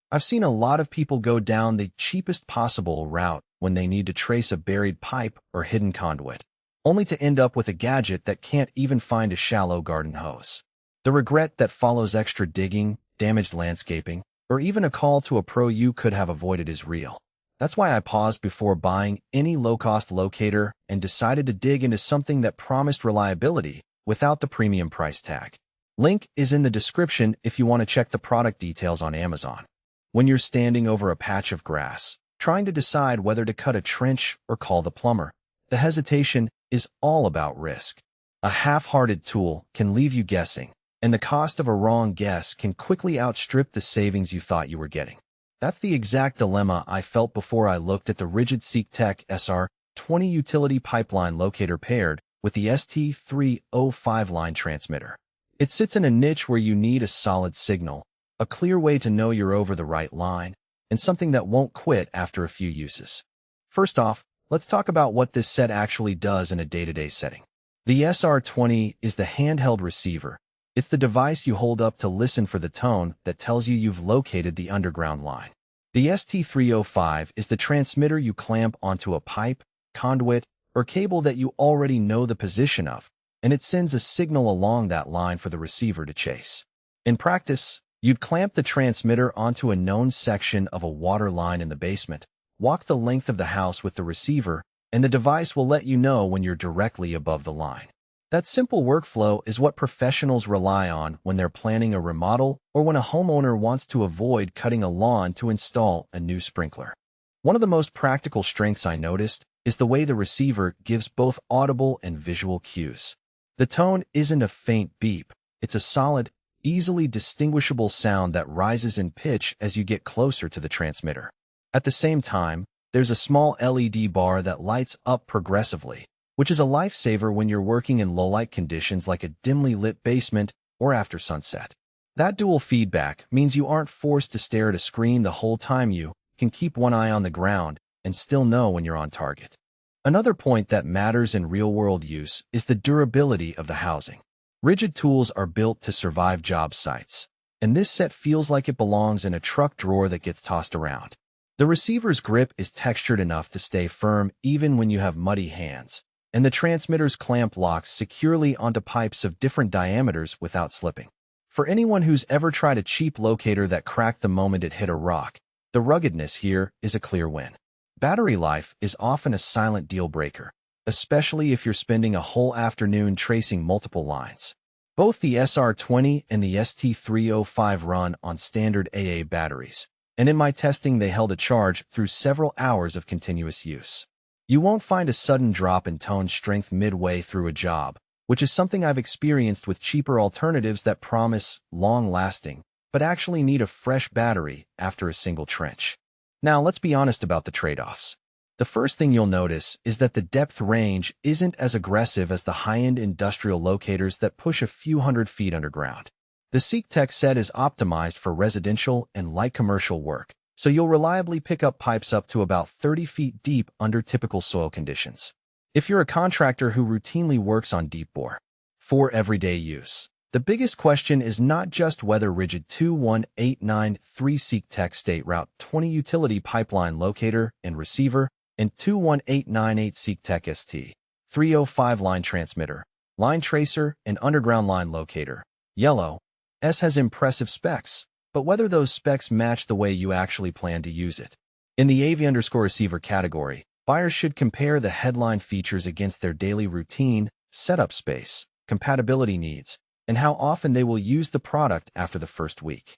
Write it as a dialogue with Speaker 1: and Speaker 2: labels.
Speaker 1: I've seen a lot of people go down the cheapest possible route when they need to trace a buried pipe or hidden conduit, only to end up with a gadget that can't even find a shallow garden hose. The regret that follows extra digging, damaged landscaping, or even a call to a pro you could have avoided is real. That's why I paused before buying any low-cost locator and decided to dig into something that promised reliability without the premium price tag. Link is in the description if you want to check the product details on Amazon. When you're standing over a patch of grass, trying to decide whether to cut a trench or call the plumber, the hesitation is all about risk. A half-hearted tool can leave you guessing, and the cost of a wrong guess can quickly outstrip the savings you thought you were getting. That's the exact dilemma I felt before I looked at the RIDGID SeekTech SR20 utility pipeline locator paired with the ST305 line transmitter. It sits in a niche where you need a solid signal, a clear way to know you're over the right line, and something that won't quit after a few uses. First off, let's talk about what this set actually does in a day-to-day setting. The SR20 is the handheld receiver. It's the device you hold up to listen for the tone that tells you you've located the underground line. The ST305 is the transmitter you clamp onto a pipe, conduit, or cable that you already know the position of, and it sends a signal along that line for the receiver to chase. In practice, you'd clamp the transmitter onto a known section of a water line in the basement, walk the length of the house with the receiver, and the device will let you know when you're directly above the line. That simple workflow is what professionals rely on when they're planning a remodel or when a homeowner wants to avoid cutting a lawn to install a new sprinkler. One of the most practical strengths I noticed is the way the receiver gives both audible and visual cues. The tone isn't a faint beep. It's a solid, easily distinguishable sound that rises in pitch as you get closer to the transmitter. At the same time, there's a small LED bar that lights up progressively, which is a lifesaver when you're working in low-light conditions like a dimly lit basement or after sunset. That dual feedback means you aren't forced to stare at a screen the whole time. You can keep one eye on the ground and still know when you're on target. Another point that matters in real-world use is the durability of the housing. RIDGID tools are built to survive job sites, and this set feels like it belongs in a truck drawer that gets tossed around. The receiver's grip is textured enough to stay firm even when you have muddy hands, and the transmitter's clamp locks securely onto pipes of different diameters without slipping. For anyone who's ever tried a cheap locator that cracked the moment it hit a rock, the ruggedness here is a clear win. Battery life is often a silent deal breaker, especially if you're spending a whole afternoon tracing multiple lines. Both the SR20 and the ST305 run on standard AA batteries, and in my testing they held a charge through several hours of continuous use. You won't find a sudden drop in tone strength midway through a job, which is something I've experienced with cheaper alternatives that promise long-lasting, but actually need a fresh battery after a single trench. Now, let's be honest about the trade-offs. The first thing you'll notice is that the depth range isn't as aggressive as the high-end industrial locators that push a few hundred feet underground. The SeekTech set is optimized for residential and light commercial work, so you'll reliably pick up pipes up to about 30 feet deep under typical soil conditions. If you're a contractor who routinely works on deep bore for everyday use, the biggest question is not just whether RIDGID 21893 SeekTech State Route 20 utility pipeline locator and receiver and 21898 SeekTech ST305 line transmitter, line tracer, and underground line locator, yellow, S has impressive specs, but whether those specs match the way you actually plan to use it. In the AV_receiver category, buyers should compare the headline features against their daily routine, setup space, compatibility needs, and how often they will use the product after the first week.